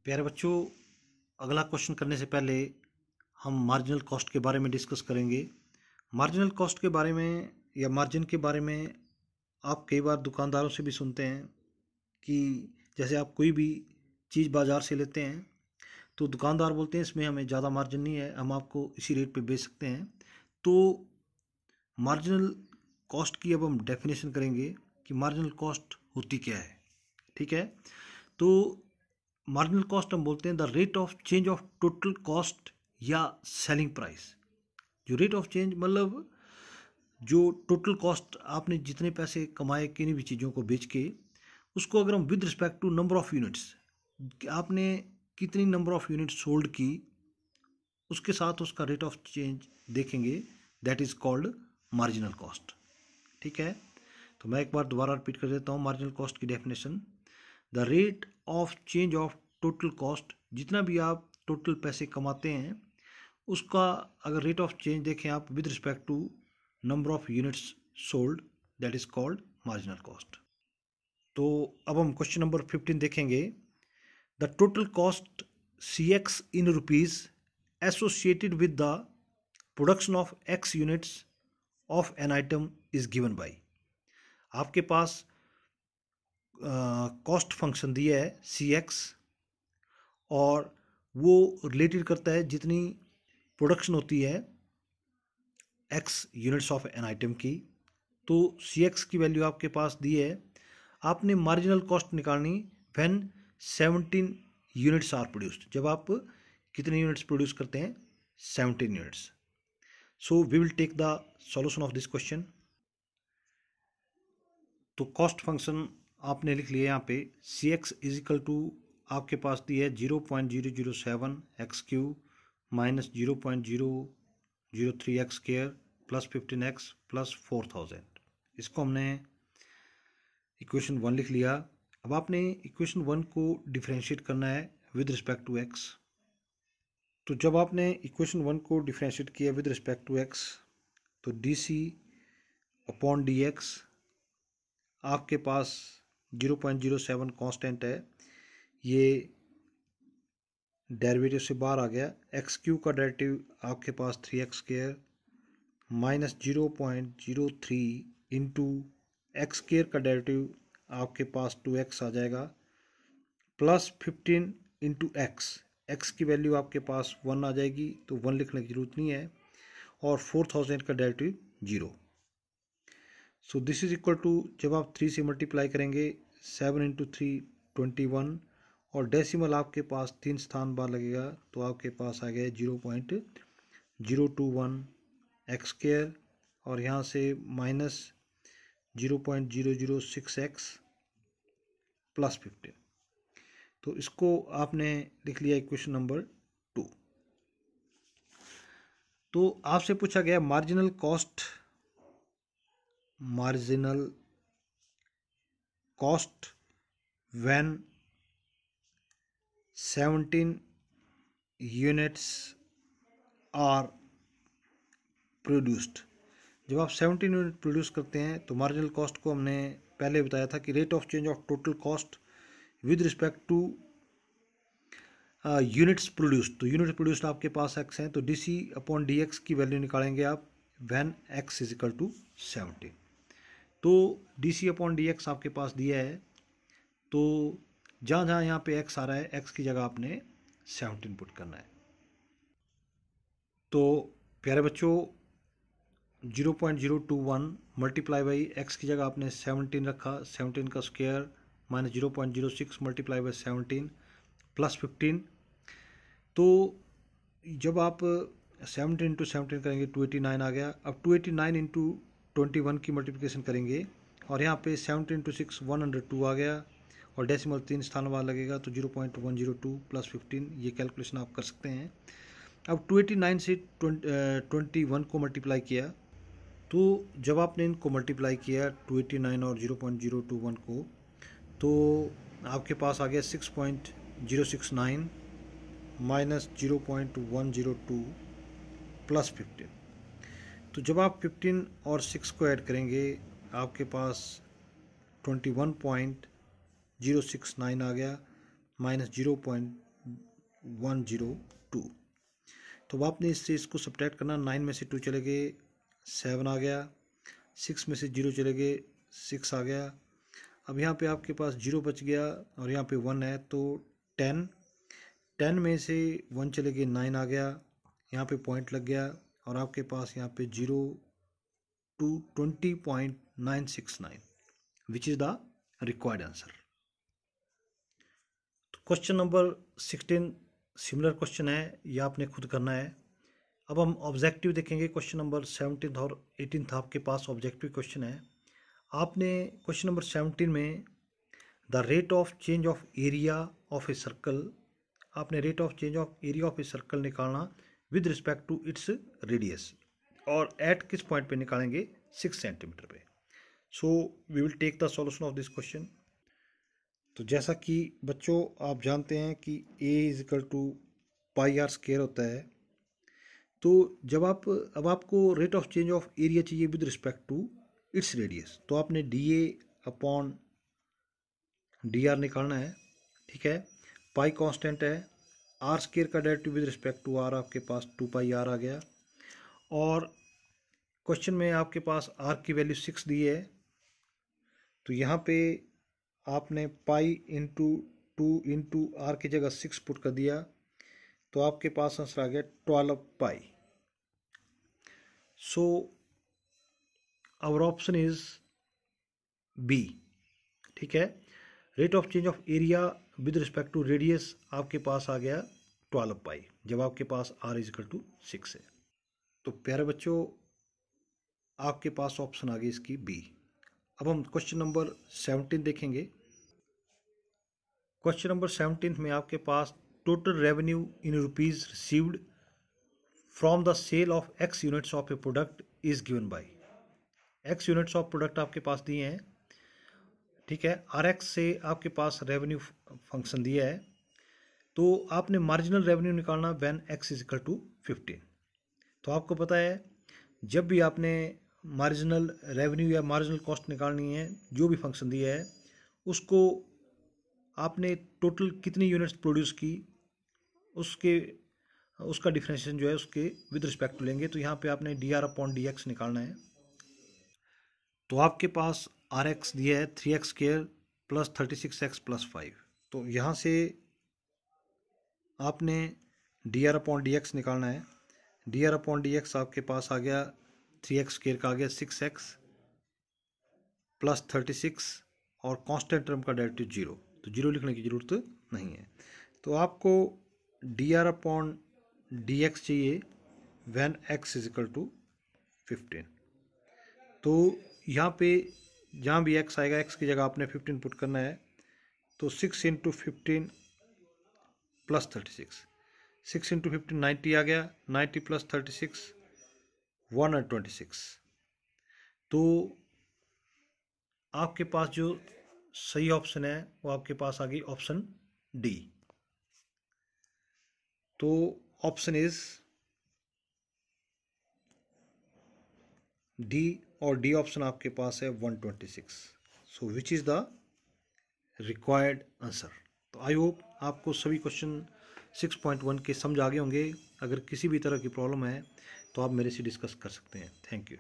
प्यारे बच्चों, अगला क्वेश्चन करने से पहले हम मार्जिनल कॉस्ट के बारे में डिस्कस करेंगे। मार्जिनल कॉस्ट के बारे में या मार्जिन के बारे में आप कई बार दुकानदारों से भी सुनते हैं कि जैसे आप कोई भी चीज़ बाज़ार से लेते हैं तो दुकानदार बोलते हैं इसमें हमें ज़्यादा मार्जिन नहीं है, हम आपको इसी रेट पे बेच सकते हैं। तो मार्जिनल कॉस्ट की अब हम डेफिनेशन करेंगे कि मार्जिनल कॉस्ट होती क्या है। ठीक है, तो मार्जिनल कॉस्ट हम बोलते हैं the rate of change of total cost या सेलिंग प्राइस। जो रेट ऑफ चेंज मतलब जो टोटल कॉस्ट आपने जितने पैसे कमाए किन्हीं भी चीज़ों को बेच के, उसको अगर हम with respect to number of units, आपने कितनी नंबर ऑफ यूनिट्स सोल्ड की, उसके साथ उसका रेट ऑफ चेंज देखेंगे, that is called marginal cost. ठीक है, तो मैं एक बार दोबारा रिपीट कर देता हूँ मार्जिनल कॉस्ट की definition. The rate of change of total cost, जितना भी आप टोटल पैसे कमाते हैं उसका अगर रेट ऑफ चेंज देखें आप with respect to number of units sold, that is called marginal cost. तो अब हम क्वेश्चन नंबर 15 देखेंगे। The total cost CX in rupees associated with the production of X units of an item is given by. आपके पास cost function दिया है CX और वो रिलेटेड करता है जितनी प्रोडक्शन होती है X units of an item की। तो CX की वैल्यू आपके पास दी है, आपने मार्जिनल कॉस्ट निकालनी व्हेन 17 यूनिट्स आर प्रोड्यूस्ड, जब आप कितने यूनिट्स प्रोड्यूस करते हैं 17 units. So we will take the solution of this question. तो कॉस्ट फंक्शन आपने लिख लिया यहाँ पे, CX इज इक्वल टू आपके पास दी है 0.007 x³ minus 0.003 x² plus 15x plus 4000। इसको हमने इक्वेशन 1 लिख लिया। अब आपने इक्वेशन 1 को डिफरेंशिएट करना है विद रिस्पेक्ट टू x। तो जब आपने इक्वेशन 1 को डिफरेंशिएट किया विद रिस्पेक्ट टू x, तो dc अपॉन dx आपके पास 0.07 कांस्टेंट है, ये डेरिवेटिव से बाहर आ गया। x³ का डेरिवेटिव आपके पास 3x² माइनस 0.03 इंटू x² का डेरिवेटिव आपके पास 2x आ जाएगा, प्लस 15 इंटू x की वैल्यू आपके पास 1 आ जाएगी, तो 1 लिखने की जरूरत नहीं है, और 4000 का derivative 0। So this is equal to, जब आप 3 से मल्टीप्लाई करेंगे 7 इंटू 3 21, और डेसिमल आपके पास 3 स्थान बार लगेगा, तो आपके पास आ गया 0.021 x², और यहाँ से माइनस 0.006x प्लस 15। तो इसको आपने लिख लिया इक्वेशन नंबर 2। तो आपसे पूछा गया marginal cost when 17 units are produced. जब आप 17 यूनिट प्रोड्यूस करते हैं तो मार्जिनल कॉस्ट को हमने पहले बताया था कि rate of change of total cost with respect to units produced. तो यूनिट प्रोड्यूस्ड आपके पास x हैं, तो dc अपॉन dx की वैल्यू निकालेंगे आप when x is equal to 17। तो dc अपॉन dx आपके पास दिया है, तो जहाँ जहाँ यहाँ पे x आ रहा है x की जगह आपने 17 पुट करना है। तो प्यारे बच्चों 0.021 मल्टीप्लाई बाई x की जगह आपने 17 रखा, 17 का square minus 0.06 multiply by 17 plus 15। तो जब आप 17 इंटू 17 करेंगे 289 आ गया। अब 289 इंटू 21 की मल्टीप्लिकेशन करेंगे, और यहाँ पे 17 इंटू 6 102 आ गया, और डेसिमल 3 स्थान बाद लगेगा, तो 0.102 प्लस 15, ये कैलकुलेशन आप कर सकते हैं। अब 289 से 21 को मल्टीप्लाई किया, तो जब आपने इनको मल्टीप्लाई किया 289 और 0.021 को, तो आपके पास आ गया 6.069 माइनस 0.102 प्लस 15। तो जब आप 15 और 6 को ऐड करेंगे आपके पास 21.069 आ गया, माइनस 102। तो अब आपने इससे इसको सब्ट्रैक्ट करना, 9 में से 2 चले गए 7 आ गया, 6 में से 0 चले गए 6 आ गया। अब यहाँ पे आपके पास 0 बच गया और यहाँ पे 1 है, तो 10 में से 1 चले गए 9 आ गया, यहाँ पे पॉइंट लग गया और आपके पास यहाँ पे 0 to 20.969 which is the required answer. तो क्वेश्चन नंबर 16 सिमिलर क्वेश्चन है, ये आपने खुद करना है। अब हम ऑब्जेक्टिव देखेंगे। क्वेश्चन नंबर 17 और 18 आपके पास ऑब्जेक्टिव क्वेश्चन है। आपने क्वेश्चन नंबर 17 में the rate of change of area of a circle, आपने rate of change of area of a circle निकालना with respect to its radius, और एट किस पॉइंट पे निकालेंगे, 6 सेंटीमीटर पे। So we will take the solution of this question. तो जैसा कि बच्चों आप जानते हैं कि a is equal to pi r square होता है, तो जब अब आपको rate of change of area चाहिए with respect to its radius, तो आपने dA अपॉन dr निकालना है। ठीक है, पाई कांस्टेंट है, आर स्क्वायर का derivative with respect to r आपके पास 2 पाई r आ गया, और क्वेश्चन में आपके पास r की वैल्यू 6 दी है, तो यहाँ पे आपने पाई इंटू 2 इंटू आर की जगह 6 पुट कर दिया, तो आपके पास आंसर आ गया 12 pi. So our option is B. ठीक है, rate of change of area with respect to radius आपके पास आ गया 12 पाई, जब आपके पास आर इज इक्वल टू 6 है। तो प्यारे बच्चों आपके पास ऑप्शन आ गई इसकी बी। अब हम क्वेश्चन नंबर 17 देखेंगे। क्वेश्चन नंबर 17 में आपके पास total revenue in rupees received from the sale of x units of a product is given by. X units of product आपके पास दिए हैं। ठीक है, आर एक्स से आपके पास रेवेन्यू फंक्शन दिया है, तो आपने मार्जिनल रेवेन्यू निकालना when X is equal to 15। तो आपको पता है जब भी आपने मार्जिनल रेवेन्यू या मार्जिनल कॉस्ट निकालनी है, जो भी फंक्शन दिया है उसको आपने टोटल कितनी यूनिट्स प्रोड्यूस की उसका डिफरेंशिएशन जो है उसके विद रिस्पेक्ट टू लेंगे। तो यहाँ पे आपने D r upon d x निकालना है। तो आपके पास आर एक्स दिया है 3x square plus 36x plus 5, तो यहाँ से आपने D r upon d x निकालना है। D r upon d x आपके पास आ गया 3x स्क्वायर का आ गया 6x प्लस 36 और कांस्टेंट टर्म का डेरिवेटिव 0, तो 0 लिखने की ज़रूरत नहीं है। तो आपको d r upon d x चाहिए when x is equal to 15। तो यहाँ पे जहाँ भी x आएगा x की जगह आपने 15 पुट करना है, तो 6 इंटू 15 प्लस 36, 6 इंटू 15 90 आ गया, 90 प्लस 36 126। तो आपके पास जो सही ऑप्शन है वो आपके पास आ गई ऑप्शन डी। तो ऑप्शन इज डी, और डी ऑप्शन आपके पास है 126। So which is the required answer. तो आई होप आपको सभी क्वेश्चन 6.1 के समझ आ गए होंगे। अगर किसी भी तरह की प्रॉब्लम है तो आप मेरे से डिस्कस कर सकते हैं। Thank you.